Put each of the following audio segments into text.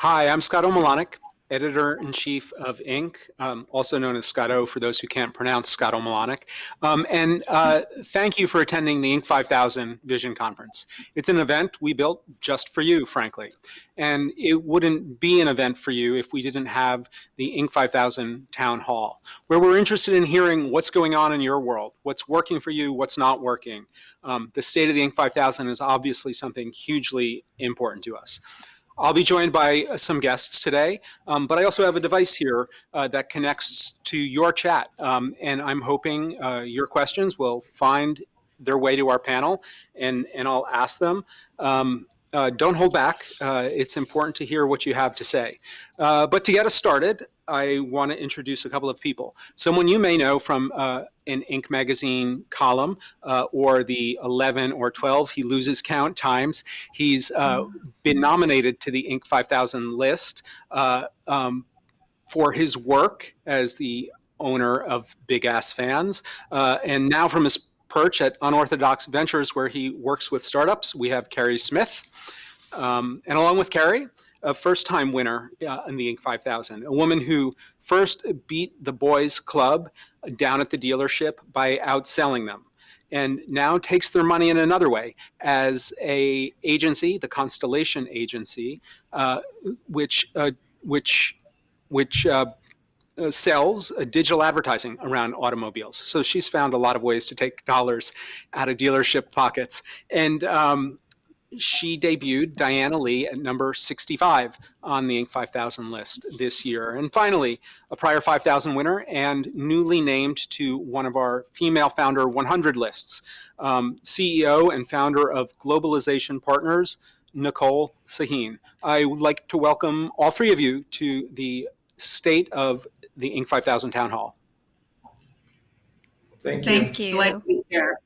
Hi, I'm Scott Omelianuk, Editor-in-Chief of Inc., also known as Scott O for those who can't pronounce Scott Omelianuk. Thank you for attending the Inc. 5000 Vision Conference. It's an event we built just for you, frankly. And it wouldn't be an event for you if we didn't have the Inc. 5000 Town Hall, where we're interested in hearing what's going on in your world, what's working for you, what's not working. The state of the Inc. 5000 is obviously something hugely important to us. I'll be joined by some guests today, but I also have a device here that connects to your chat. And I'm hoping your questions will find their way to our panel, and I'll ask them. Don't hold back. It's important to hear what you have to say. But to get us started, I want to introduce a couple of people. Someone you may know from an Inc. magazine column or the 11 or 12, he loses count, times. He's been nominated to the Inc. 5000 list for his work as the owner of Big Ass Fans. And now from his perch at Unorthodox Ventures, where he works with startups, we have Carey Smith. And along with Carey, a first-time winner in the Inc. 5000, a woman who first beat the boys club down at the dealership by outselling them, and now takes their money in another way as a agency, the Constellation Agency, which sells digital advertising around automobiles. So she's found a lot of ways to take dollars out of dealership pockets. And she debuted Diana Lee at number 65 on the Inc. 5000 list this year. And finally, a prior 5000 winner and newly named to one of our female founder 100 lists, CEO and founder of Globalization Partners, Nicole Sahin. I would like to welcome all three of you to the State of the Inc. 5000 Town Hall. Thank you. Thank you. Delighted to be here.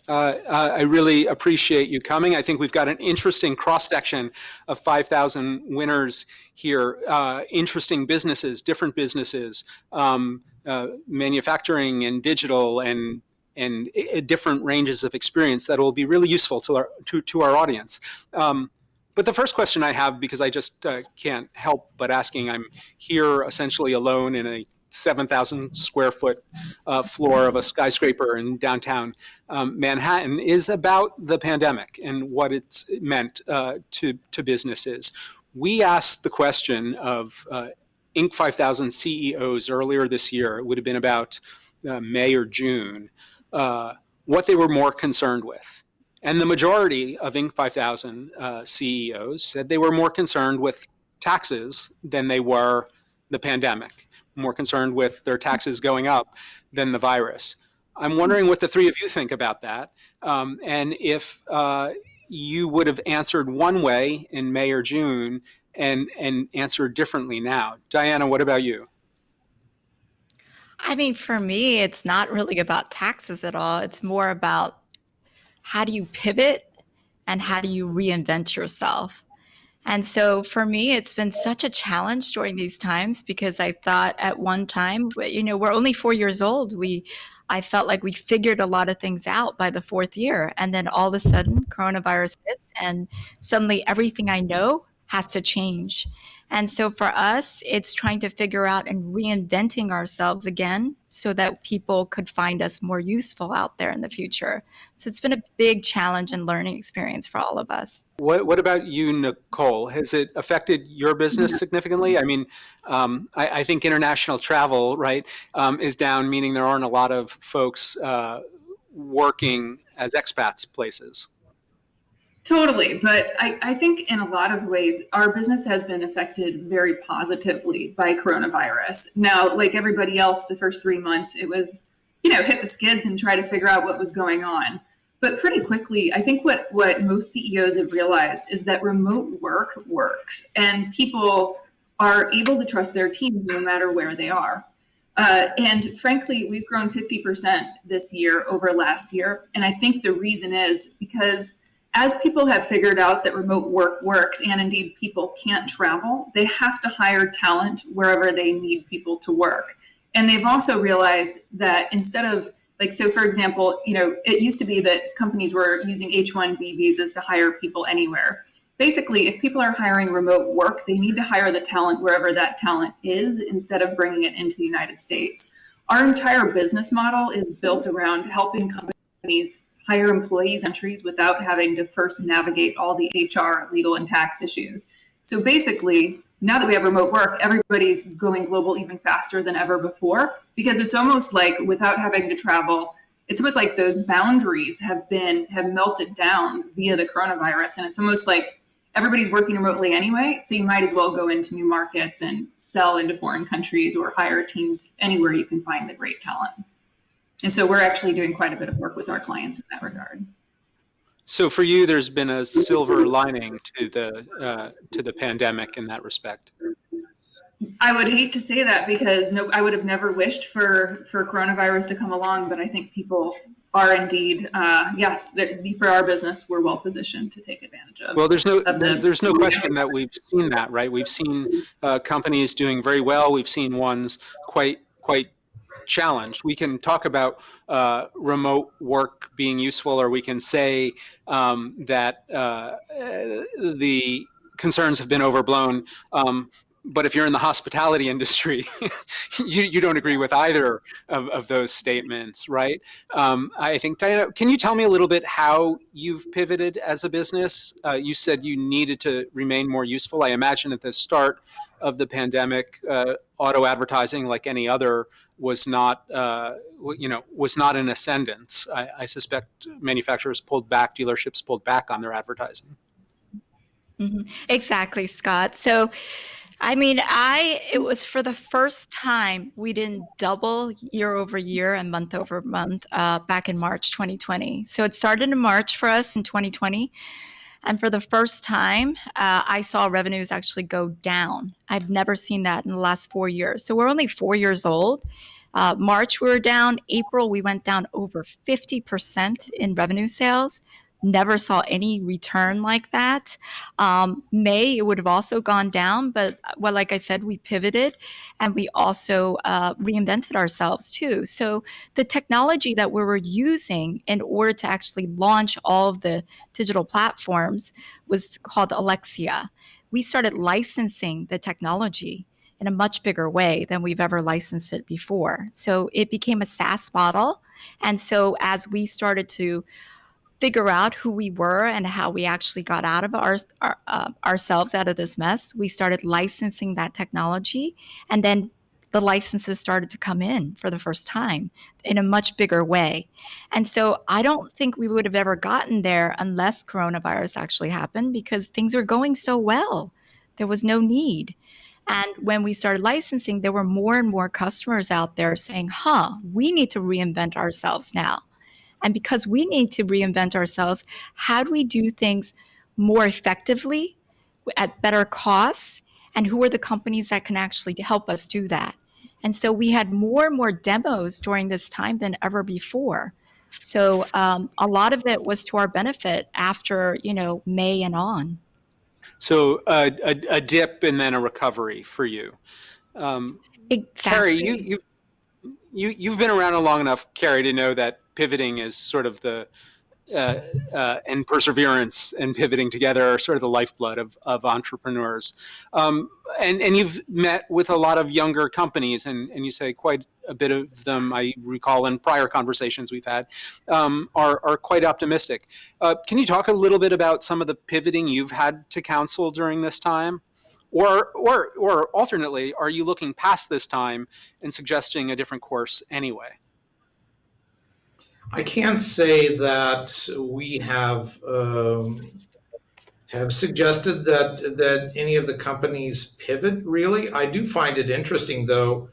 I really appreciate you coming. I think we've got an interesting cross-section of 5,000 winners here, interesting businesses, different businesses, manufacturing and digital and different ranges of experience that will be really useful to our audience. But the first question I have, because I just can't help but asking, I'm here essentially alone in a 7,000 square foot floor of a skyscraper in downtown Manhattan, is about the pandemic and what it's meant to businesses. We asked the question of Inc. 5000 CEOs earlier this year. It would have been about May or June, what they were more concerned with. And the majority of Inc. 5000 CEOs said they were more concerned with taxes than they were the pandemic, more concerned with their taxes going up than the virus. I'm wondering what the three of you think about that, and if you would have answered one way in May or June and answered differently now. Diana, what about you? I mean, for me, it's not really about taxes at all. It's more about how do you pivot and how do you reinvent yourself? And so for me, it's been such a challenge during these times because I thought at one time, we're only 4 years old. I felt like we figured a lot of things out by the fourth year. And then all of a sudden, coronavirus hits and suddenly everything I know has to change. And so for us, it's trying to figure out and reinventing ourselves again so that people could find us more useful out there in the future. So it's been a big challenge and learning experience for all of us. What about you, Nicole? Has it affected your business significantly? I mean, I think international travel, right, is down, meaning there aren't a lot of folks working as expats places. Totally. But I think in a lot of ways, our business has been affected very positively by coronavirus. Now, like everybody else, the first 3 months, it was, hit the skids and try to figure out what was going on. But pretty quickly, I think what most CEOs have realized is that remote work works and people are able to trust their teams no matter where they are. And frankly, we've grown 50% this year over last year. And I think the reason is because as people have figured out that remote work works, and indeed people can't travel, they have to hire talent wherever they need people to work. And they've also realized that instead of, so for example, it used to be that companies were using H-1B visas to hire people anywhere. basically, if people are hiring remote work, they need to hire the talent wherever that talent is instead of bringing it into the United States. Our entire business model is built around helping companies hire employees in countries without having to first navigate all the HR, legal, and tax issues. So basically, now that we have remote work, everybody's going global even faster than ever before, because it's almost like without having to travel, it's almost like those boundaries have melted down via the coronavirus. And it's almost like everybody's working remotely anyway, so you might as well go into new markets and sell into foreign countries or hire teams anywhere you can find the great talent. And so we're actually doing quite a bit of work with our clients in that regard. So for you, there's been a silver lining to the pandemic in that respect. I would hate to say that, because I would have never wished for coronavirus to come along, but I think people are indeed, yes, for our business, we're well positioned to take advantage of. Well, there's no question that we've seen that, right? We've seen companies doing very well. We've seen ones quite challenged. We can talk about remote work being useful, or we can say that the concerns have been overblown. But if you're in the hospitality industry, you don't agree with either of those statements, right? I think, Diana, can you tell me a little bit how you've pivoted as a business? You said you needed to remain more useful. I imagine at the start of the pandemic, auto advertising, like any other, was not in ascendance. I suspect manufacturers pulled back, dealerships pulled back on their advertising. Mm-hmm. Exactly, Scott. So, I mean, it was for the first time we didn't double year over year and month over month back in March 2020. So it started in March for us in 2020. And for the first time, I saw revenues actually go down. I've never seen that in the last 4 years. So we're only 4 years old. March, we were down. April, we went down over 50% in revenue sales. Never saw any return like that. May, it would have also gone down, but well, like I said, we pivoted and we also reinvented ourselves too. So the technology that we were using in order to actually launch all of the digital platforms was called Alexia. We started licensing the technology in a much bigger way than we've ever licensed it before. So it became a SaaS model. And so as we started to figure out who we were and how we actually got out of ourselves out of this mess, we started licensing that technology. And then the licenses started to come in for the first time in a much bigger way. And so I don't think we would have ever gotten there unless coronavirus actually happened, because things are going so well. There was no need. And when we started licensing, there were more and more customers out there saying, we need to reinvent ourselves now. And because we need to reinvent ourselves, how do we do things more effectively at better costs? And who are the companies that can actually help us do that? And so we had more and more demos during this time than ever before. So a lot of it was to our benefit after, May and on. So a dip and then a recovery for you. Exactly. Carrie, you've been around long enough, Carrie, to know that pivoting is sort of the and perseverance and pivoting together are sort of the lifeblood of entrepreneurs. And you've met with a lot of younger companies, and you say quite a bit of them, I recall in prior conversations we've had, are quite optimistic. Can you talk a little bit about some of the pivoting you've had to counsel during this time? Or alternately, are you looking past this time and suggesting a different course anyway? I can't say that we have suggested that any of the companies pivot. Really, I do find it interesting though,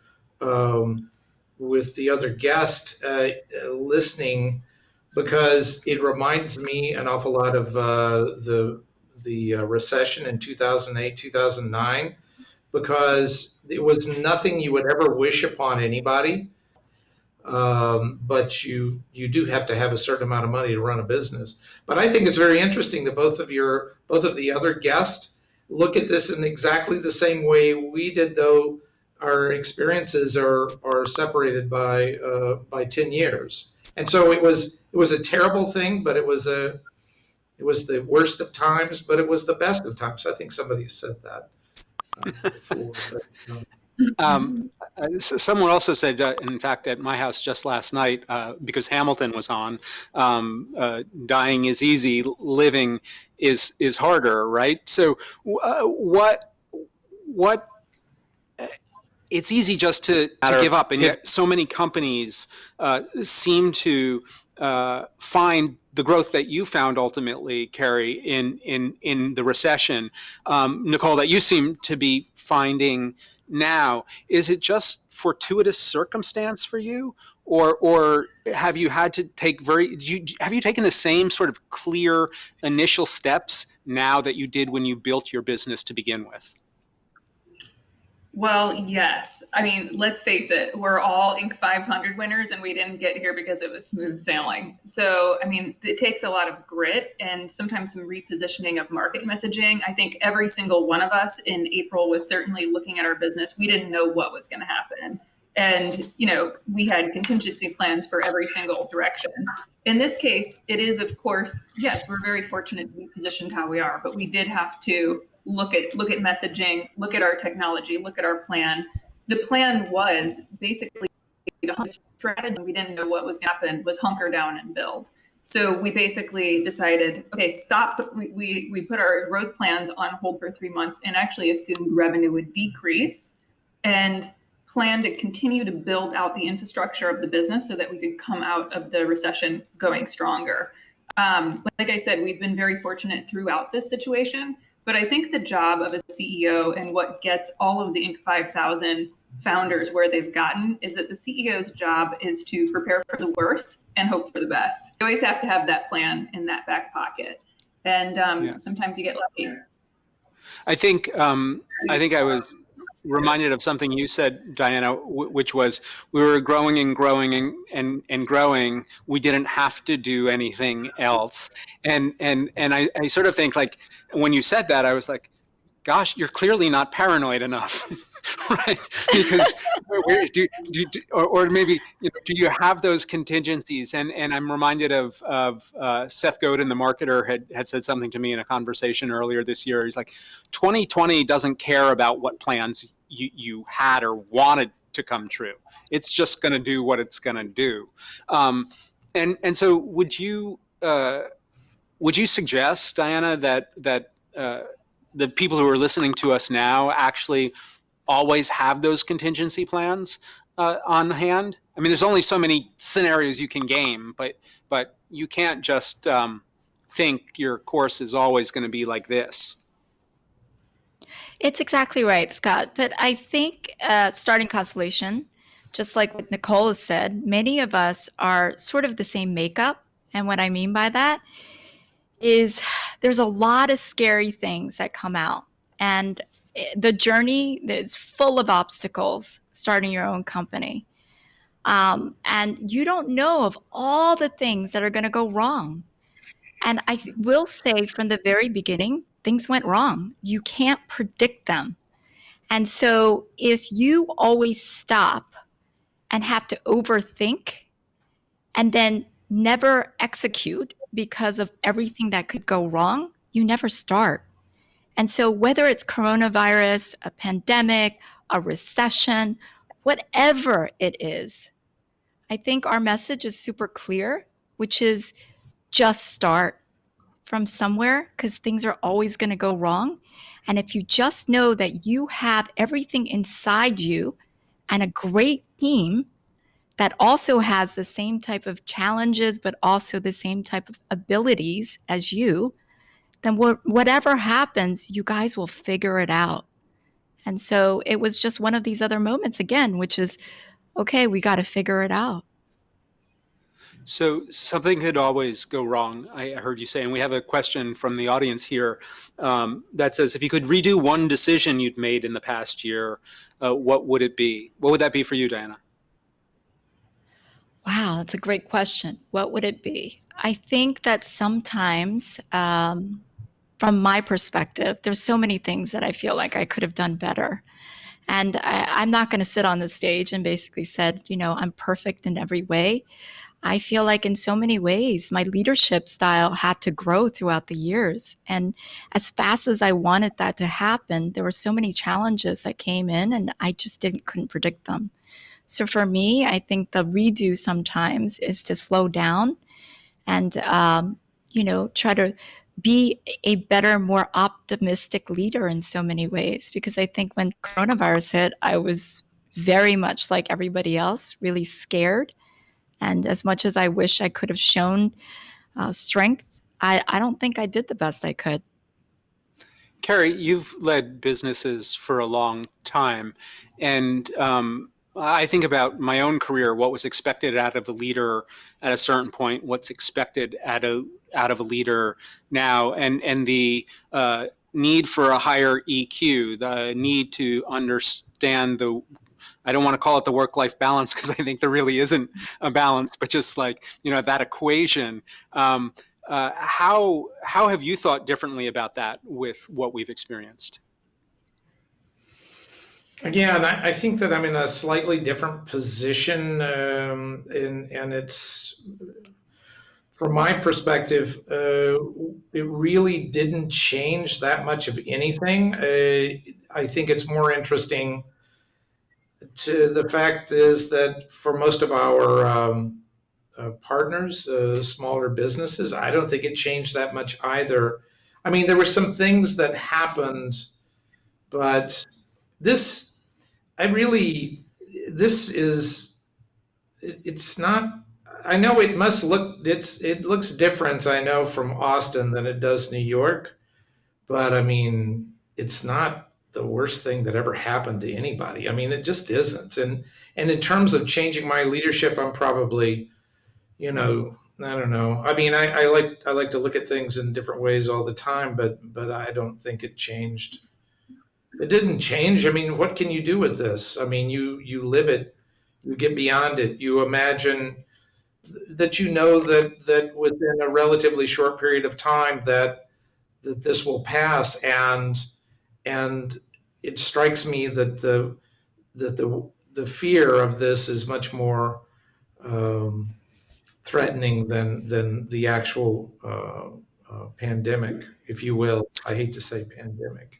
with the other guest listening, because it reminds me an awful lot of the recession in 2008, 2009, because it was nothing you would ever wish upon anybody. But you do have to have a certain amount of money to run a business. But I think it's very interesting that both of the other guests look at this in exactly the same way we did, though our experiences are separated by 10 years. And so it was a terrible thing, but it was It was the worst of times, but it was the best of times. I think somebody said that before. But, Um, Someone also said, in fact, at my house just last night, because Hamilton was on, dying is easy, living is harder, right? So, what it's easy just to give up, and yet so many companies seem to find the growth that you found ultimately, Carrie, in the recession, Nicole, that you seem to be finding now. Is it just fortuitous circumstance for you, or have you had to take have you taken the same sort of clear initial steps now that you did when you built your business to begin with? Well, yes. I mean, let's face it, we're all Inc. 500 winners, and we didn't get here because it was smooth sailing. So, I mean, it takes a lot of grit and sometimes some repositioning of market messaging. I think every single one of us in April was certainly looking at our business. We didn't know what was going to happen. And, we had contingency plans for every single direction. In this case, it is, of course, yes, we're very fortunate to be positioned how we are, but we did have to look at messaging, look at our technology, look at our plan. The plan was basically the strategy. We didn't know what was going to happen, was hunker down and build. So we basically decided, okay, stop. We put our growth plans on hold for 3 months and actually assumed revenue would decrease and plan to continue to build out the infrastructure of the business so that we could come out of the recession going stronger. Like I said, we've been very fortunate throughout this situation. But I think the job of a CEO and what gets all of the Inc. 5000 founders where they've gotten is that the CEO's job is to prepare for the worst and hope for the best. You always have to have that plan in that back pocket. And sometimes you get lucky. I think I was reminded of something you said, Diana, which was we were growing and growing and growing. We didn't have to do anything else. And I sort of think, like, when you said that, I was like, gosh, you're clearly not paranoid enough. Right? Because or maybe, do you have those contingencies? And I'm reminded of Seth Godin, the marketer, had said something to me in a conversation earlier this year. He's like, 2020 doesn't care about what plans you had or wanted to come true. It's just going to do what it's going to do. And so would you suggest, Diana, that the people who are listening to us now actually always have those contingency plans on hand? I mean, there's only so many scenarios you can game, but you can't just think your course is always going to be like this. It's exactly right, Scott. But I think starting Constellation, just like what Nicole has said, many of us are sort of the same makeup. And what I mean by that is there's a lot of scary things that come out. And the journey is full of obstacles starting your own company. And you don't know of all the things that are going to go wrong. And I will say from the very beginning, things went wrong. You can't predict them. And so if you always stop and have to overthink and then never execute because of everything that could go wrong, you never start. And so whether it's coronavirus, a pandemic, a recession, whatever it is, I think our message is super clear, which is just start from somewhere because things are always going to go wrong. And if you just know that you have everything inside you and a great team that also has the same type of challenges, but also the same type of abilities as you, then whatever happens, you guys will figure it out. And so it was just one of these other moments again, which is, okay, we got to figure it out. So something could always go wrong, I heard you say. And we have a question from the audience here that says, if you could redo one decision you'd made in the past year, what would it be? What would that be for you, Diana? Wow, that's a great question. What would it be? I think that sometimes, from my perspective, there's so many things that I feel like I could have done better. And I'm not going to sit on the stage and basically said, I'm perfect in every way. I feel like in so many ways, my leadership style had to grow throughout the years. And as fast as I wanted that to happen, there were so many challenges that came in and I just couldn't predict them. So for me, I think the redo sometimes is to slow down and, try to be a better, more optimistic leader in so many ways. Because I think when coronavirus hit, I was very much like everybody else, really scared. And as much as I wish I could have shown strength, I don't think I did the best I could. Carrie, you've led businesses for a long time, and I think about my own career, what was expected out of a leader at a certain point, what's expected out of a leader now, and the need for a higher EQ, the need to understand the, I don't want to call it the work-life balance because I think there really isn't a balance, but just like, that equation. How have you thought differently about that with what we've experienced? Again, I think that I'm in a slightly different position, and it's from my perspective, it really didn't change that much of anything. I think it's more interesting to the fact is that for most of our partners, smaller businesses, I don't think it changed that much either. I mean, there were some things that happened, but this, I really, this is, it's not, I know it must look, it looks different, I know, from Austin than it does New York, but I mean, it's not the worst thing that ever happened to anybody. I mean, it just isn't. And in terms of changing my leadership, I'm probably, I don't know. I mean, I like to look at things in different ways all the time, but I don't think it changed. It didn't change. I mean, what can you do with this? I mean, you live it, you get beyond it, you imagine that that within a relatively short period of time that this will pass, and it strikes me that the fear of this is much more um, threatening than the actual pandemic, if you will. I hate to say pandemic.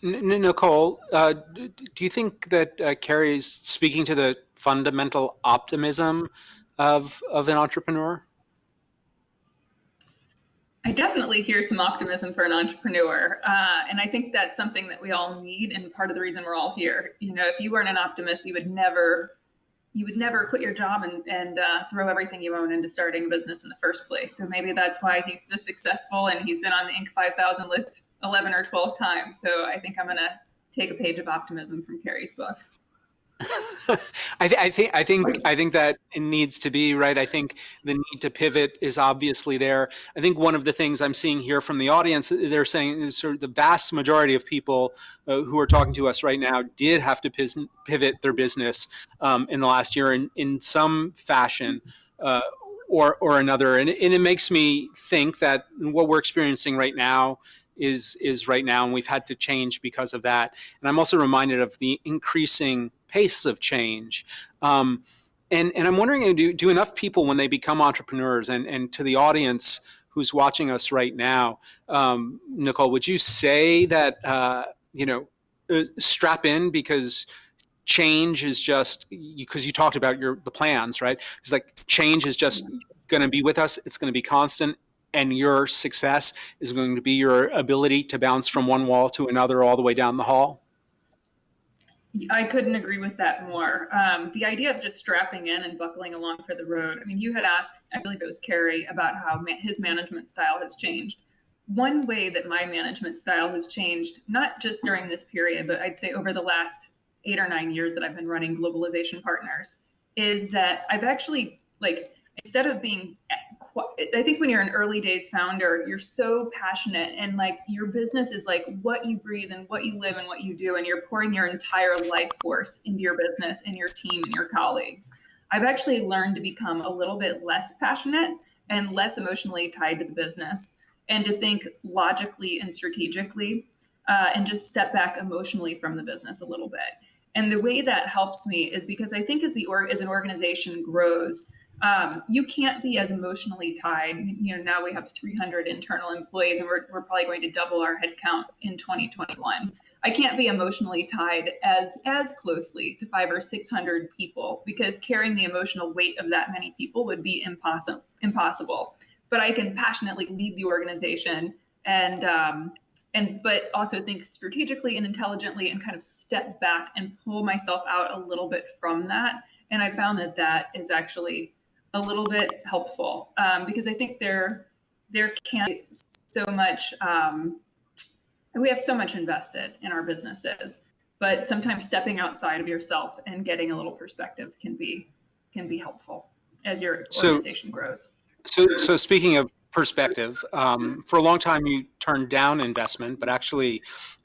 Nicole, do you think that Carrie's speaking to the fundamental optimism of an entrepreneur? I definitely hear some optimism for an entrepreneur. And I think that's something that we all need. And part of the reason we're all here, if you weren't an optimist, you would never quit your job and throw everything you own into starting a business in the first place. So maybe that's why he's this successful and he's been on the Inc. 5000 list 11 or 12 times. So I think I'm going to take a page of optimism from Carey's book. I think that it needs to be right. I think the need to pivot is obviously there. I think one of the things I'm seeing here from the audience, they're saying is sort of the vast majority of people who are talking to us right now did have to pivot their business in the last year in some fashion. Or another, and it makes me think that what we're experiencing right now is right now, and we've had to change because of that. And I'm also reminded of the increasing pace of change. And I'm wondering, do enough people, when they become entrepreneurs, and to the audience who's watching us right now, Nicole, would you say that strap in, because change is just, because you talked about the plans, right? It's like change is just going to be with us. It's going to be constant. And your success is going to be your ability to bounce from one wall to another all the way down the hall. I couldn't agree with that more. The idea of just strapping in and buckling along for the road. I mean, you had asked, I believe it was Carey, about how his management style has changed. One way that my management style has changed, not just during this period, but I'd say over the last 8 or 9 years that I've been running Globalization Partners, is that I've actually, instead of being, I think when you're an early days founder, you're so passionate and your business is like what you breathe and what you live and what you do. And you're pouring your entire life force into your business and your team and your colleagues. I've actually learned to become a little bit less passionate and less emotionally tied to the business, and to think logically and strategically, and just step back emotionally from the business a little bit. And the way that helps me is because I think as an organization grows, You can't be as emotionally tied. Now we have 300 internal employees, and we're probably going to double our headcount in 2021. I can't be emotionally tied as closely to 500 or 600 people, because carrying the emotional weight of that many people would be impossible. But I can passionately lead the organization, but also think strategically and intelligently, and kind of step back and pull myself out a little bit from that. And I found that is actually a little bit helpful, because I think there can be so much. We have so much invested in our businesses, but sometimes stepping outside of yourself and getting a little perspective can be helpful as your organization grows. So speaking of perspective, for a long time you turned down investment, but actually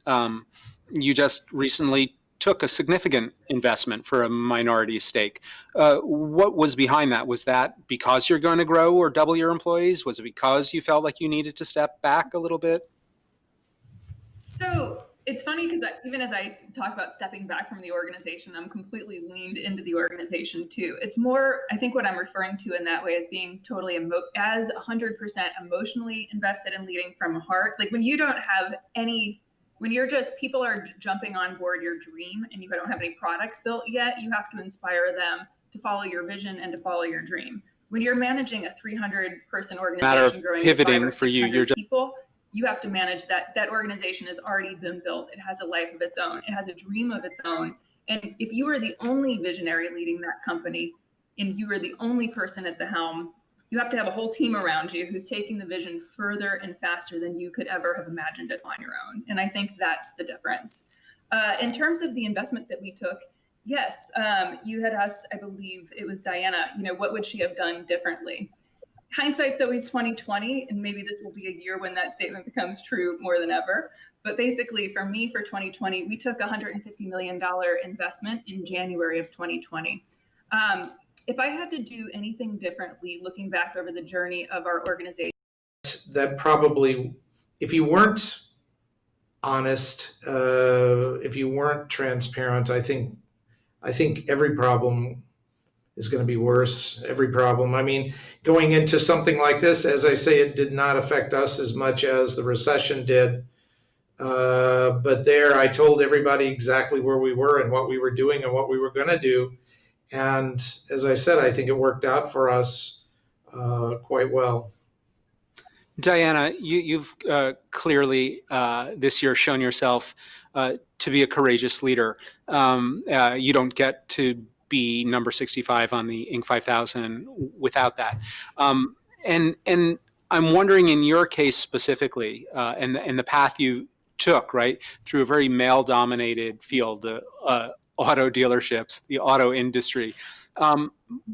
you just recently took a significant investment for a minority stake. What was behind that? Was that because you're going to grow or double your employees? Was it because you felt like you needed to step back a little bit? So it's funny, because even as I talk about stepping back from the organization, I'm completely leaned into the organization too. It's more, I think what I'm referring to in that way is being totally as 100% emotionally invested in leading from a heart. Like when you don't have any, when you're just, people are jumping on board your dream and you don't have any products built yet, you have to inspire them to follow your vision and to follow your dream. When you're managing a 300-person organization growing to 500 or 600 people, you have to manage that organization has already been built. It has a life of its own. It has a dream of its own. And if you are the only visionary leading that company, and you are the only person at the helm, you have to have a whole team around you who's taking the vision further and faster than you could ever have imagined it on your own. And I think that's the difference. In terms of the investment that we took, yes, you had asked, I believe it was Diana, what would she have done differently? Hindsight's always 2020, and maybe this will be a year when that statement becomes true more than ever. But basically, for me, for 2020, we took a $150 million investment in January of 2020. If I had to do anything differently, looking back over the journey of our organization, that probably, if you weren't honest, if you weren't transparent, I think every problem is going to be worse. Every problem. I mean, going into something like this, as I say, it did not affect us as much as the recession did. But there, I told everybody exactly where we were and what we were doing and what we were going to do. And as I said, I think it worked out for us quite well. Diana, you've clearly this year shown yourself to be a courageous leader. You don't get to be number 65 on the Inc. 5000 without that. And I'm wondering, in your case specifically, and the path you took, right, through a very male-dominated field, the auto dealerships, the auto industry.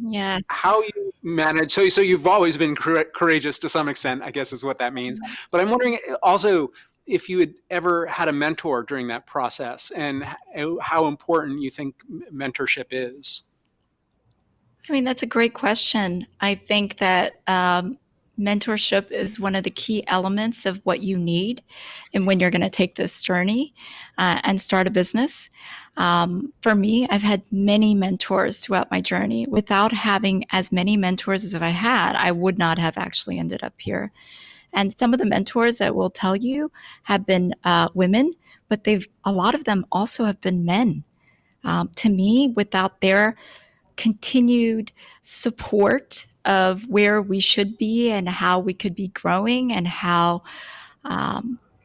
Yes. How you manage, so you've always been courageous to some extent, I guess is what that means. But I'm wondering also if you had ever had a mentor during that process, and how important you think mentorship is. I mean, that's a great question. I think that mentorship is one of the key elements of what you need and when you're going to take this journey and start a business. For me, I've had many mentors throughout my journey. Without having as many mentors as I had, I would not have actually ended up here. And some of the mentors that will tell you have been women, but a lot of them also have been men. To me, without their continued support of where we should be and how we could be growing and how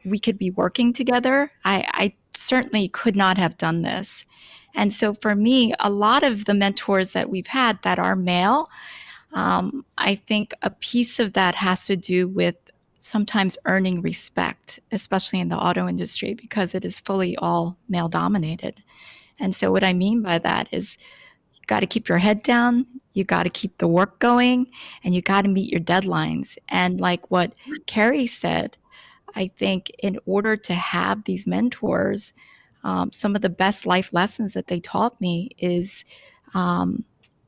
we could be working together, I certainly could not have done this. And so for me, a lot of the mentors that we've had that are male, I think a piece of that has to do with sometimes earning respect, especially in the auto industry, because it is fully all male dominated. And so what I mean by that is you got to keep your head down, you got to keep the work going, and you got to meet your deadlines. And like what Carrie said, I think in order to have these mentors, some of the best life lessons that they taught me is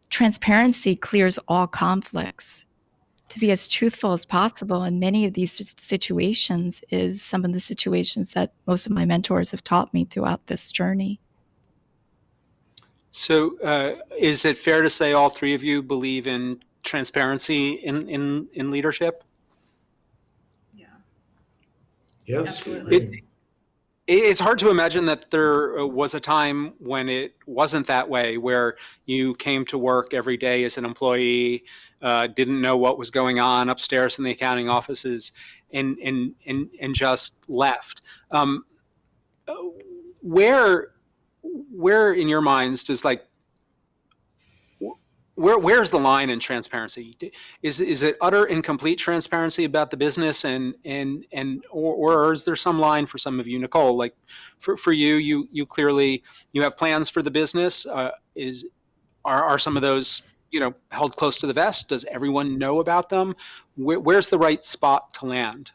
transparency clears all conflicts. To be as truthful as possible in many of these situations is some of the situations that most of my mentors have taught me throughout this journey. So is it fair to say all three of you believe in transparency in leadership? Yeah, Yes, absolutely. It's hard to imagine that there was a time when it wasn't that way, where you came to work every day as an employee, didn't know what was going on upstairs in the accounting offices, and just left. Where where in your minds does like where's the line in transparency? Is it utter and complete transparency about the business, or is there some line for some of you? Nicole, like for you, you clearly you have plans for the business. Is are some of those held close to the vest? Does everyone know about them? Where's the right spot to land?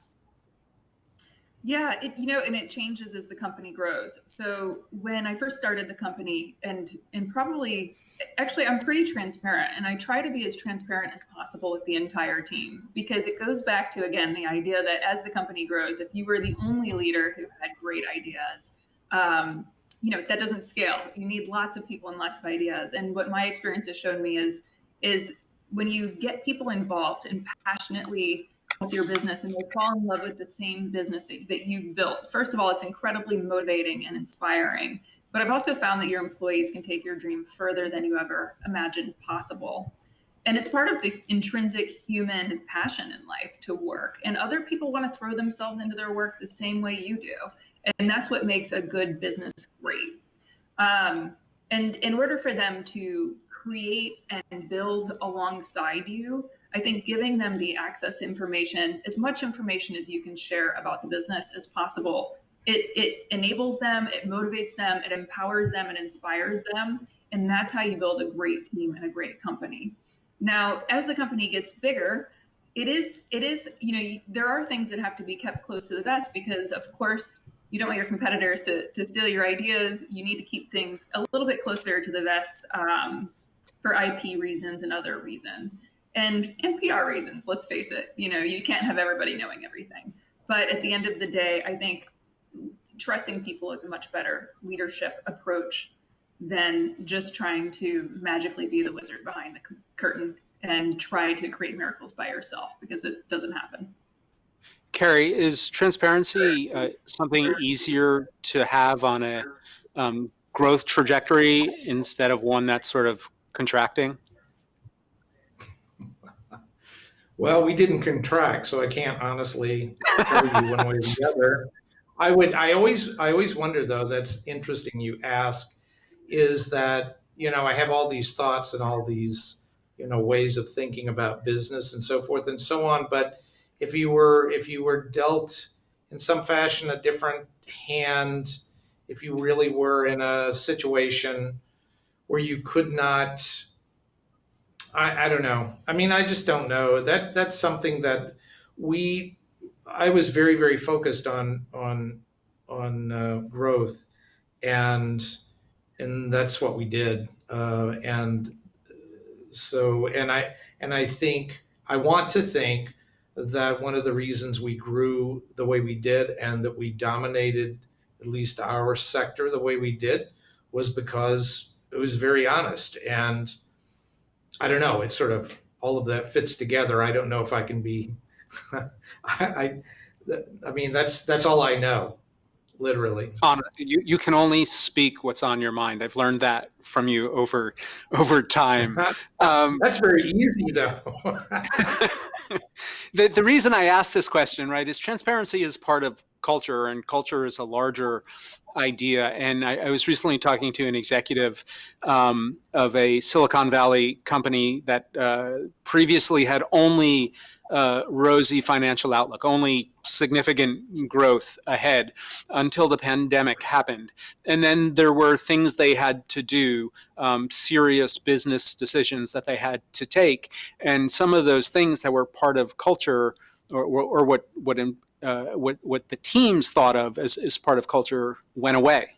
Yeah, and it changes as the company grows. So when I first started the company, and probably actually I'm pretty transparent, and I try to be as transparent as possible with the entire team, because it goes back to, again, the idea that as the company grows, if you were the only leader who had great ideas, that doesn't scale. You need lots of people and lots of ideas. And what my experience has shown me is when you get people involved and passionately with your business, and they fall in love with the same business that you've built. First of all, it's incredibly motivating and inspiring. But I've also found that your employees can take your dream further than you ever imagined possible. And it's part of the intrinsic human passion in life to work. And other people want to throw themselves into their work the same way you do. And that's what makes a good business great. And in order for them to create and build alongside you, I think giving them the access to information, as much information as you can share about the business as possible, it enables them, it motivates them, it empowers them, it inspires them. And that's how you build a great team and a great company. Now, as the company gets bigger, there are things that have to be kept close to the vest, because of course you don't want your competitors to steal your ideas. You need to keep things a little bit closer to the vest, for IP reasons and other reasons, and PR reasons. Let's face it, you can't have everybody knowing everything. But at the end of the day, I think trusting people is a much better leadership approach than just trying to magically be the wizard behind the curtain and try to create miracles by yourself, because it doesn't happen. Carrie, is transparency something easier to have on a growth trajectory instead of one that's sort of contracting? Well, we didn't contract, so I can't honestly tell you one way or the other. I always wonder though, that's interesting you ask, is that, I have all these thoughts and all these, ways of thinking about business and so forth and so on. But if you were dealt in some fashion a different hand, if you really were in a situation where you could not, I don't know. I mean, I just don't know. That's something that we I was very very focused on growth, and that's what we did. And so and I think I want to think that one of the reasons we grew the way we did and that we dominated at least our sector the way we did was because it was very honest. And I don't know. It's sort of all of that fits together. I don't know if I can be. I, I mean, that's all I know, literally. You can only speak what's on your mind. I've learned that from you over time. That's very easy, though. The reason I ask this question, right, is transparency is part of culture, and culture is a larger idea. And I was recently talking to an executive of a Silicon Valley company that previously had only rosy financial outlook, only significant growth ahead until the pandemic happened. And then there were things they had to do, serious business decisions that they had to take. And some of those things that were part of culture, or what the teams thought of as part of culture, went away.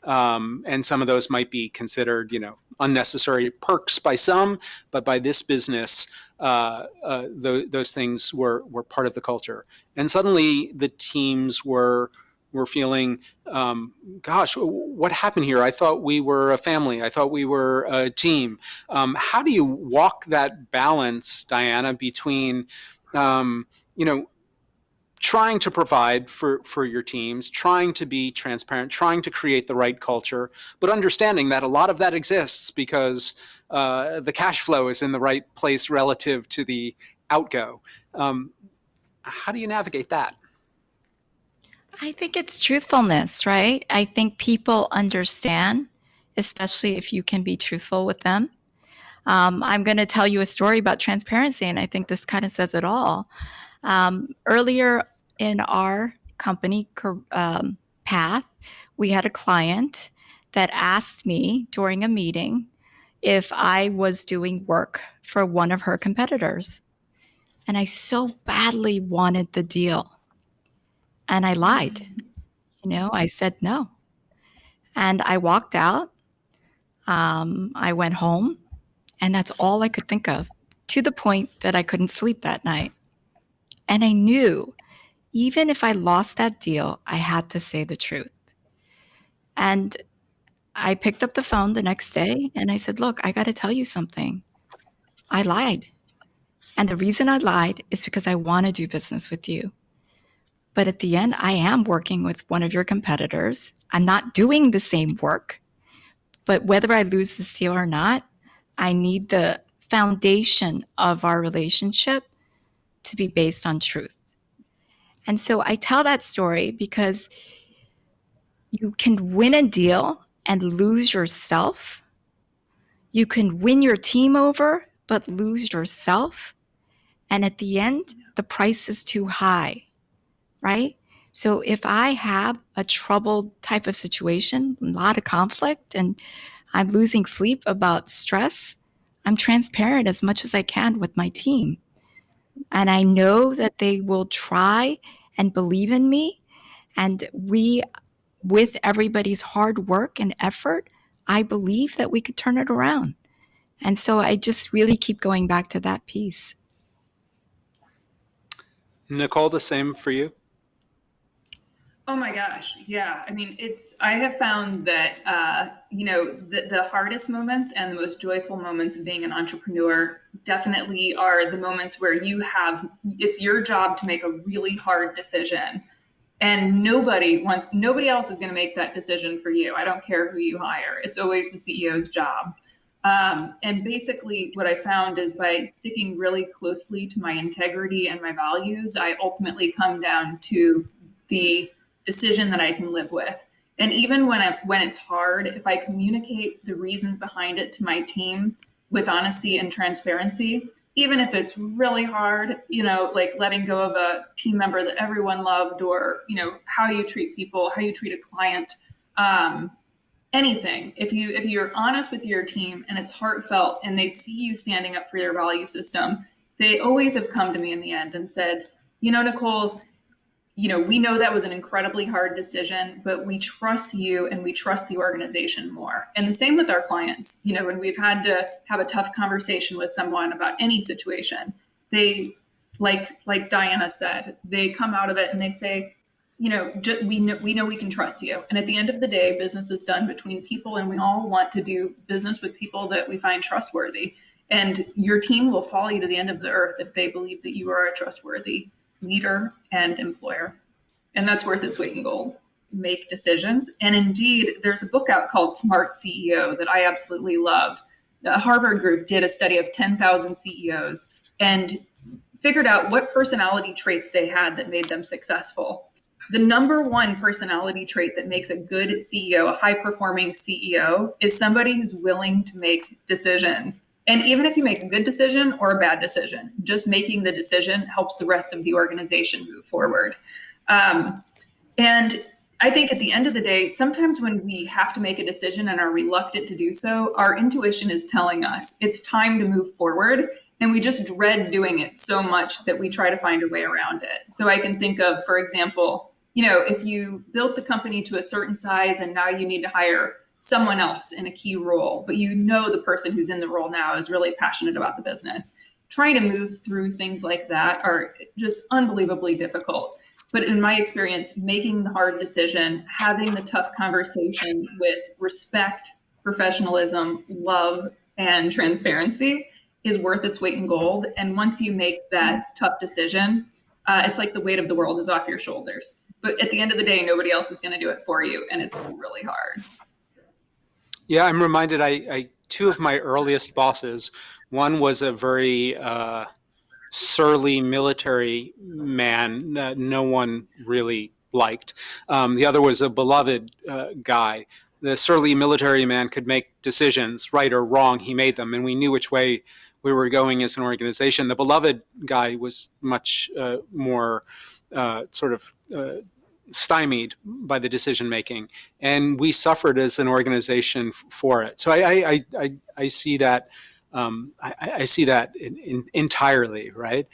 And some of those might be considered, unnecessary perks by some, but by this business, those things were part of the culture. And suddenly the teams were we're feeling, gosh, what happened here? I thought we were a family. I thought we were a team. How do you walk that balance, Diana, between, trying to provide for your teams, trying to be transparent, trying to create the right culture, but understanding that a lot of that exists because the cash flow is in the right place relative to the outgo. How do you navigate that? I think it's truthfulness, right? I think people understand, especially if you can be truthful with them. I'm going to tell you a story about transparency, and I think this kind of says it all. Earlier in our company path, we had a client that asked me during a meeting if I was doing work for one of her competitors. And I so badly wanted the deal. And I lied. I said no. And I walked out. I went home, and that's all I could think of, to the point that I couldn't sleep that night. And I knew even if I lost that deal, I had to say the truth. And I picked up the phone the next day and I said, look, I got to tell you something. I lied. And the reason I lied is because I want to do business with you. But at the end, I am working with one of your competitors. I'm not doing the same work. But whether I lose this deal or not, I need the foundation of our relationship to be based on truth. And so I tell that story because you can win a deal and lose yourself. You can win your team over, but lose yourself. And at the end, the price is too high, right? So if I have a troubled type of situation, a lot of conflict, and I'm losing sleep about stress, I'm transparent as much as I can with my team. And I know that they will try and believe in me. And with everybody's hard work and effort, I believe that we could turn it around. And so I just really keep going back to that piece. Nicole, the same for you? Oh my gosh. Yeah. I mean, I have found that, the hardest moments and the most joyful moments of being an entrepreneur definitely are the moments where it's your job to make a really hard decision. And nobody else is going to make that decision for you. I don't care who you hire. It's always the CEO's job. And basically what I found is by sticking really closely to my integrity and my values, I ultimately come down to the decision that I can live with. And even when it's hard, if I communicate the reasons behind it to my team with honesty and transparency, even if it's really hard, like letting go of a team member that everyone loved, or, how you treat people, how you treat a client, anything. If you're honest with your team and it's heartfelt and they see you standing up for your value system, they always have come to me in the end and said, Nicole, we know that was an incredibly hard decision, but we trust you and we trust the organization more. And the same with our clients. When we've had to have a tough conversation with someone about any situation, they, like Diana said, they come out of it and they say, we know we can trust you. And at the end of the day, business is done between people, and we all want to do business with people that we find trustworthy. And your team will follow you to the end of the earth if they believe that you are a trustworthy leader and employer. And that's worth its weight in gold. Make decisions. And indeed, there's a book out called Smart CEO that I absolutely love. The Harvard group did a study of 10,000 CEOs and figured out what personality traits they had that made them successful. The number one personality trait that makes a good CEO, a high-performing CEO, is somebody who's willing to make decisions. And even if you make a good decision or a bad decision, just making the decision helps the rest of the organization move forward. And I think at the end of the day, sometimes when we have to make a decision and are reluctant to do so, our intuition is telling us it's time to move forward. And we just dread doing it so much that we try to find a way around it. So I can think of, for example, if you built the company to a certain size and now you need to hire someone else in a key role, but the person who's in the role now is really passionate about the business. Trying to move through things like that are just unbelievably difficult. But in my experience, making the hard decision, having the tough conversation with respect, professionalism, love, and transparency is worth its weight in gold. And once you make that tough decision, it's like the weight of the world is off your shoulders. But at the end of the day, nobody else is going to do it for you. And it's really hard. Yeah, I'm reminded, two of my earliest bosses, one was a very surly military man, no one really liked. The other was a beloved guy. The surly military man could make decisions, right or wrong. He made them, and we knew which way we were going as an organization. The beloved guy was much more sort of stymied by the decision making, and we suffered as an organization for it. So I see that. I see that entirely, right?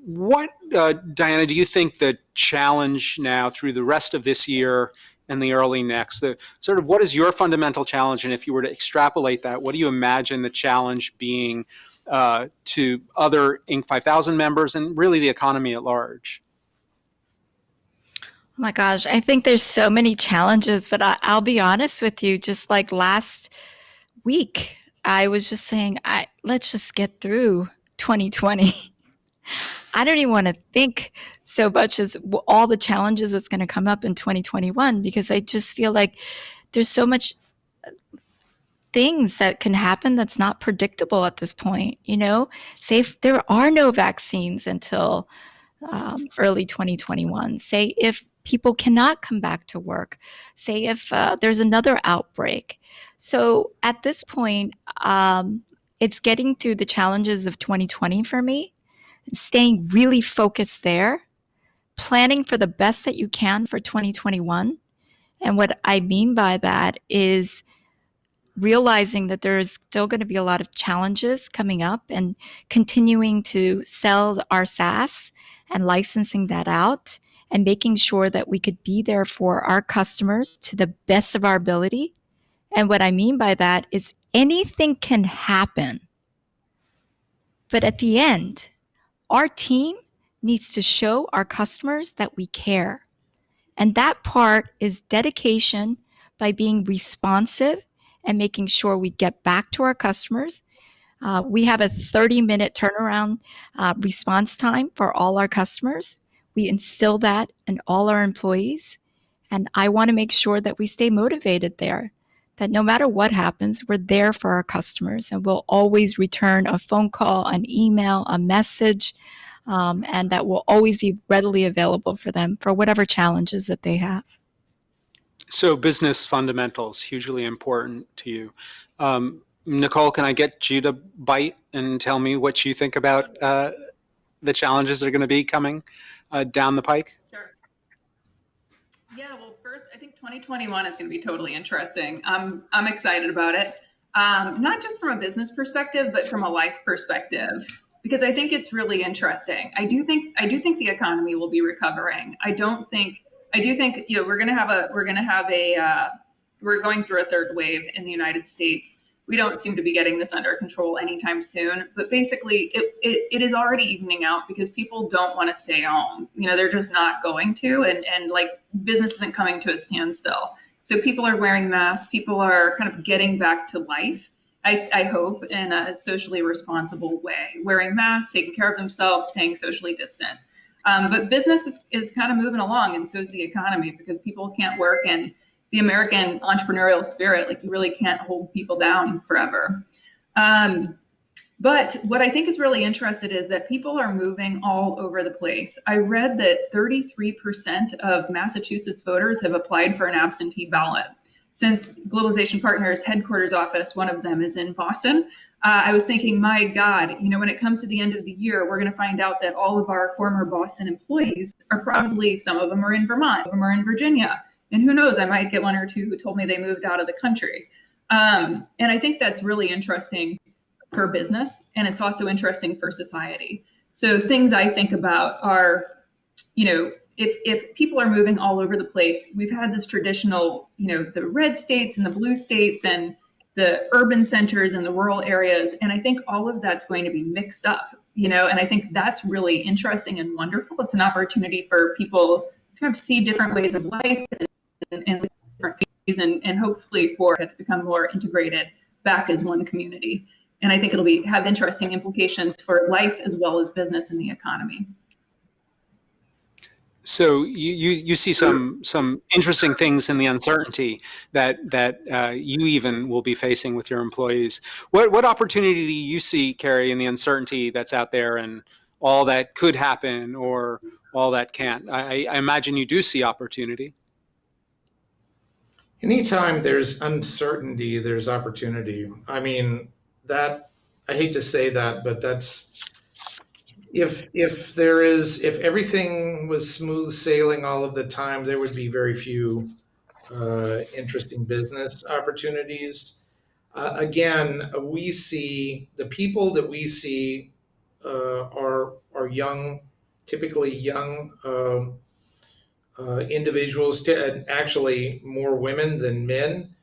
What, Diana, do you think the challenge now through the rest of this year and the early next, the sort of what is your fundamental challenge? And if you were to extrapolate that, what do you imagine the challenge being to other Inc. 5000 members and really the economy at large? Oh my gosh, I think there's so many challenges, but I'll be honest with you, just like last week, I was just saying, let's just get through 2020. I don't even want to think so much as all the challenges that's going to come up in 2021, because I just feel like there's so much things that can happen that's not predictable at this point. Say if there are no vaccines until early 2021, say if people cannot come back to work, say if there's another outbreak. So at this point, it's getting through the challenges of 2020 for me, staying really focused there, planning for the best that you can for 2021. And what I mean by that is realizing that there's still going to be a lot of challenges coming up and continuing to sell our SaaS and licensing that out and making sure that we could be there for our customers to the best of our ability. And what I mean by that is anything can happen. But at the end, our team needs to show our customers that we care. And that part is dedication by being responsive and making sure we get back to our customers. We have a 30-minute turnaround response time for all our customers. We instill that in all our employees. And I want to make sure that we stay motivated there, that no matter what happens, we're there for our customers and we'll always return a phone call, an email, a message, and that will always be readily available for them for whatever challenges that they have. So business fundamentals, hugely important to you. Nicole, can I get you to bite and tell me what you think about the challenges that are going to be coming down the pike? Sure. Yeah, well, first, I think 2021 is going to be totally interesting. I'm excited about it, not just from a business perspective, but from a life perspective, because I think it's really interesting. I do think the economy will be recovering. I do think we're going through a third wave in the United States. We don't seem to be getting this under control anytime soon, but basically it is already evening out because people don't want to stay home. They're just not going to, and like business isn't coming to a standstill. So people are wearing masks. People are kind of getting back to life. I hope in a socially responsible way, wearing masks, taking care of themselves, staying socially distant. But business is kind of moving along, and so is the economy, because people can't work, and the American entrepreneurial spirit, like you really can't hold people down forever. But what I think is really interesting is that people are moving all over the place. I read that 33% of Massachusetts voters have applied for an absentee ballot. Since Globalization Partners headquarters office, one of them is in Boston, I was thinking, my God, when it comes to the end of the year, we're going to find out that all of our former Boston employees are probably, some of them are in Vermont, some of them are in Virginia. And who knows, I might get one or two who told me they moved out of the country. And I think that's really interesting for business. And it's also interesting for society. So things I think about are, if people are moving all over the place, we've had this traditional, the red states and the blue states and the urban centers and the rural areas. And I think all of that's going to be mixed up. and I think that's really interesting and wonderful. It's an opportunity for people to kind of see different ways of life and different ways, and hopefully for it to become more integrated back as one community. And I think it'll have interesting implications for life as well as business and the economy. So you see some interesting things in the uncertainty that you even will be facing with your employees. What opportunity do you see, Carey, in the uncertainty that's out there and all that could happen or all that can't? I imagine you do see opportunity. Anytime there's uncertainty, there's opportunity. I mean, that I hate to say that, but that's if everything was smooth sailing all of the time, there would be very few interesting business opportunities. Again, we see the people that we see are young, typically young individuals, and actually more women than men,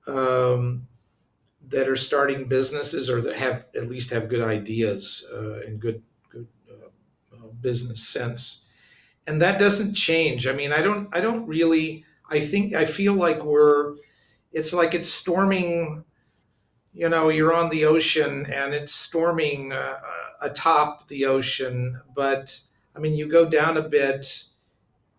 um, that are starting businesses or that have at least have good ideas and good business sense. And that doesn't change. I mean, I don't really. I feel like it's like it's storming. You're on the ocean and it's storming atop the ocean, but I mean, you go down a bit,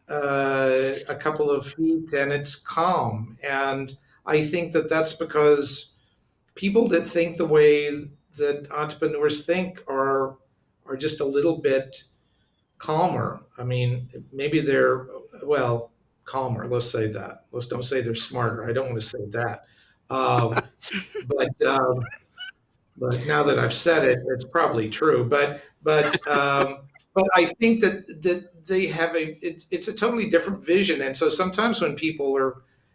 a couple of feet, and it's calm. And I think that that's because people that think the way that entrepreneurs think are just a little bit calmer. I mean, maybe they're, well, calmer. Let's say that. Let's don't say they're smarter. I don't want to say that. Um, but but now that I've said it, it's probably true. But I think that they have it's a totally different vision. And so sometimes when people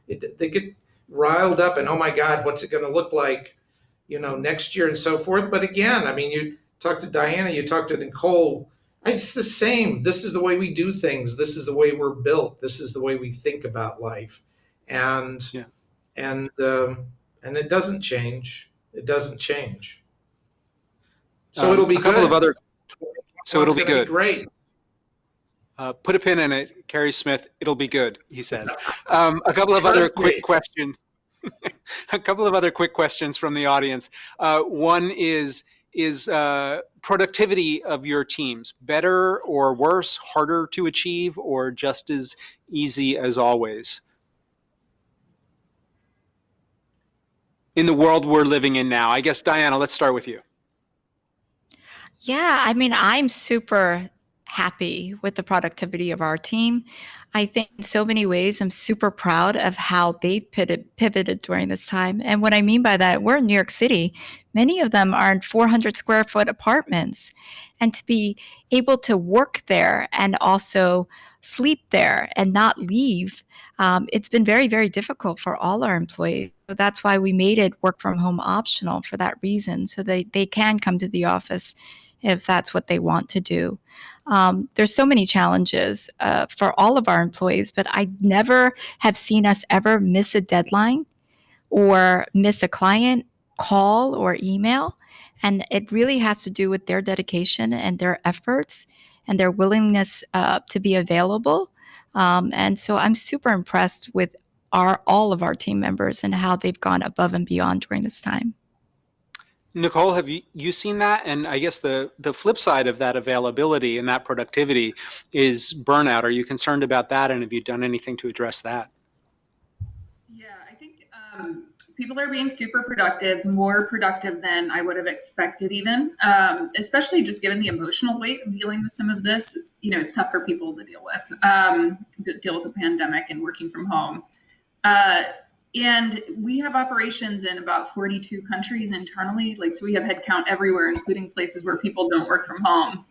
they get riled up and, oh my God, what's it going to look like, next year and so forth. But again, I mean, you talk to Diana, you talk to Nicole. It's the same. This is the way we do things. This is the way we're built. This is the way we think about life, and Yeah. and it doesn't change. It doesn't change. So it'll be a couple good. of other. So it'll be It's gonna good. Great. Put a pin in it, Carey Smith. It'll be good, he says. A couple of other Trust quick me. questions. A couple of other quick questions from the audience. One is productivity of your teams better or worse, harder to achieve, or just as easy as always? In the world we're living in now, I guess, Diana, let's start with you. Yeah, I mean, I'm super happy with the productivity of our team. I think in so many ways, I'm super proud of how they've pivoted during this time. And what I mean by that, we're in New York City. Many of them are in 400 square foot apartments. And to be able to work there and also sleep there and not leave, it's been very, very difficult for all our employees. So that's why we made it work from home optional for that reason, so they can come to the office if that's what they want to do. There's so many challenges for all of our employees, but I never have seen us ever miss a deadline or miss a client call or email. And it really has to do with their dedication and their efforts and their willingness to be available. And so I'm super impressed with all of our team members and how they've gone above and beyond during this time. Nicole, have you seen that? And I guess the flip side of that availability and that productivity is burnout. Are you concerned about that? And have you done anything to address that? Yeah, I think people are being super productive, more productive than I would have expected even, especially just given the emotional weight of dealing with some of this. It's tough for people to deal with a pandemic and working from home. And we have operations in about 42 countries internally. So we have headcount everywhere, including places where people don't work from home.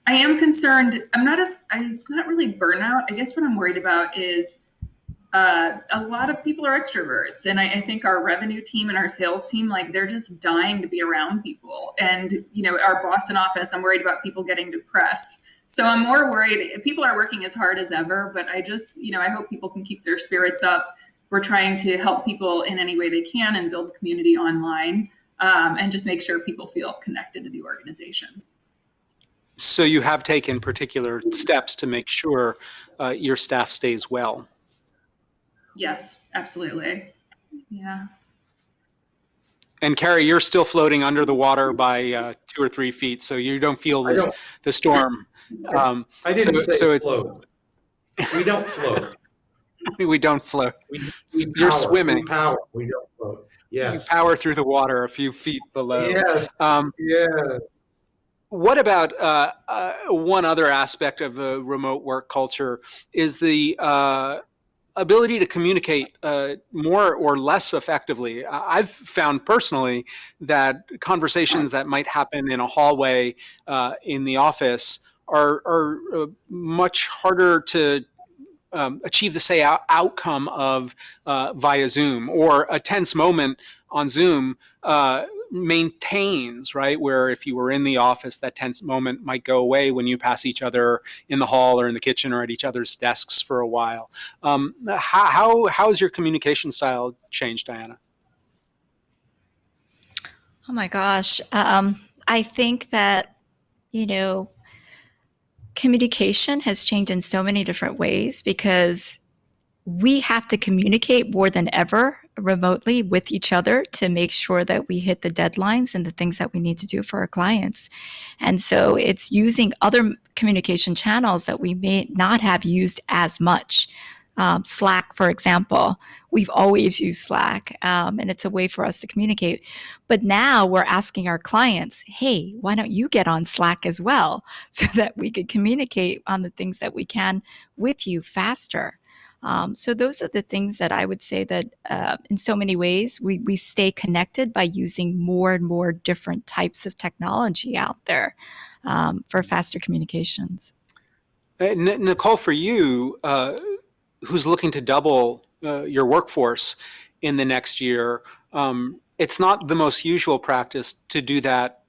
I am concerned. It's not really burnout. I guess what I'm worried about is a lot of people are extroverts. And I think our revenue team and our sales team, they're just dying to be around people. And, our Boston office, I'm worried about people getting depressed. So I'm more worried. People are working as hard as ever, but I just, I hope people can keep their spirits up. We're trying to help people in any way they can and build community online, and just make sure people feel connected to the organization. So you have taken particular steps to make sure your staff stays well. Yes, absolutely. Yeah. And Carrie, you're still floating under the water by 2 or 3 feet, so you don't feel I don't. the storm. I didn't say So it's float. We don't float. we don't float. We You're power. swimming. We power. We don't float. You Yes. power through the water a few feet below. Yes. Yes. What about one other aspect of the remote work culture is the ability to communicate more or less effectively. I've found personally that conversations that might happen in a hallway in the office are much harder to achieve the same outcome of via Zoom, or a tense moment on Zoom maintains, right? Where if you were in the office, that tense moment might go away when you pass each other in the hall or in the kitchen or at each other's desks for a while. How's your communication style changed, Diana? Oh my gosh. I think that, you know, communication has changed in so many different ways because we have to communicate more than ever remotely with each other to make sure that we hit the deadlines and the things that we need to do for our clients. And so it's using other communication channels that we may not have used as much. Slack, for example, we've always used Slack, and it's a way for us to communicate. But now we're asking our clients, hey, why don't you get on Slack as well so that we could communicate on the things that we can with you faster. So those are the things that I would say that in so many ways we stay connected by using more and more different types of technology out there for faster communications. Nicole, for you, who's looking to double your workforce in the next year, it's not the most usual practice to do that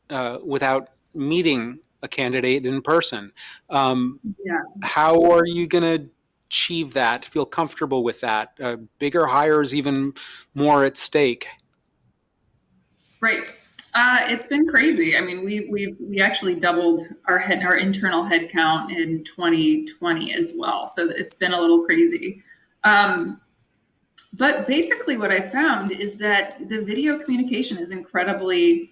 without meeting a candidate in person. Yeah. How are you going to achieve that? Feel comfortable with that? Bigger hires, even more at stake. Right. It's been crazy. I mean, we actually doubled our internal headcount in 2020 as well. So it's been a little crazy. But basically, what I found is that the video communication is incredibly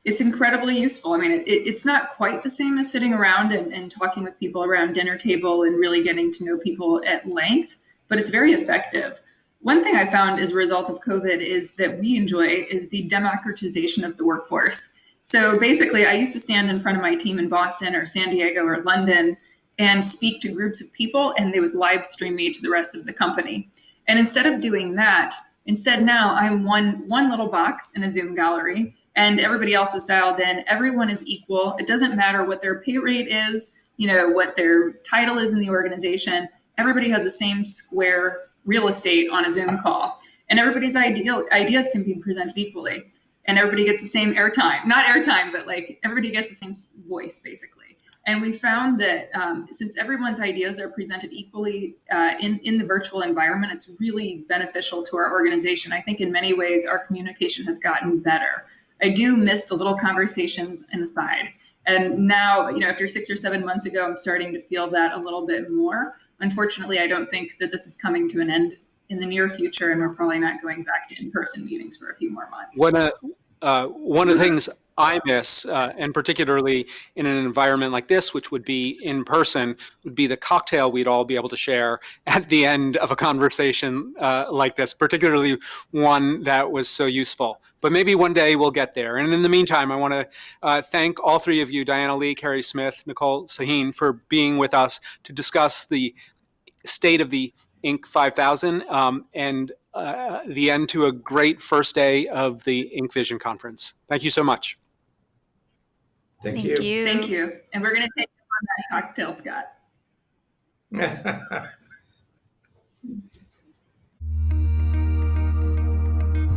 useful. I mean, it's not quite the same as sitting around and talking with people around dinner table and really getting to know people at length, but it's very effective. One thing I found as a result of COVID is that we enjoy is the democratization of the workforce. So basically, I used to stand in front of my team in Boston or San Diego or London and speak to groups of people, and they would live stream me to the rest of the company. And instead of doing that, instead now I'm one little box in a Zoom gallery, and everybody else is dialed in. Everyone is equal. It doesn't matter what their pay rate is, what their title is in the organization. Everybody has the same square real estate on a Zoom call, and everybody's ideas can be presented equally, and everybody gets the same airtime. Not airtime, but like everybody gets the same voice, basically. And we found that since everyone's ideas are presented equally in the virtual environment, it's really beneficial to our organization. I think in many ways our communication has gotten better. I do miss the little conversations in the side. And now, after 6 or 7 months ago, I'm starting to feel that a little bit more. Unfortunately, I don't think that this is coming to an end in the near future, and we're probably not going back to in-person meetings for a few more months. One of the things I miss, and particularly in an environment like this, which would be in person, would be the cocktail we'd all be able to share at the end of a conversation like this, particularly one that was so useful. But maybe one day we'll get there. And in the meantime, I want to thank all three of you, Diana Lee, Carey Smith, Nicole Sahin, for being with us to discuss the state of the Inc. 5000 and the end to a great first day of the Inc. Vision Conference. Thank you so much. Thank you. Thank you. And we're going to take on that cocktail, Scott.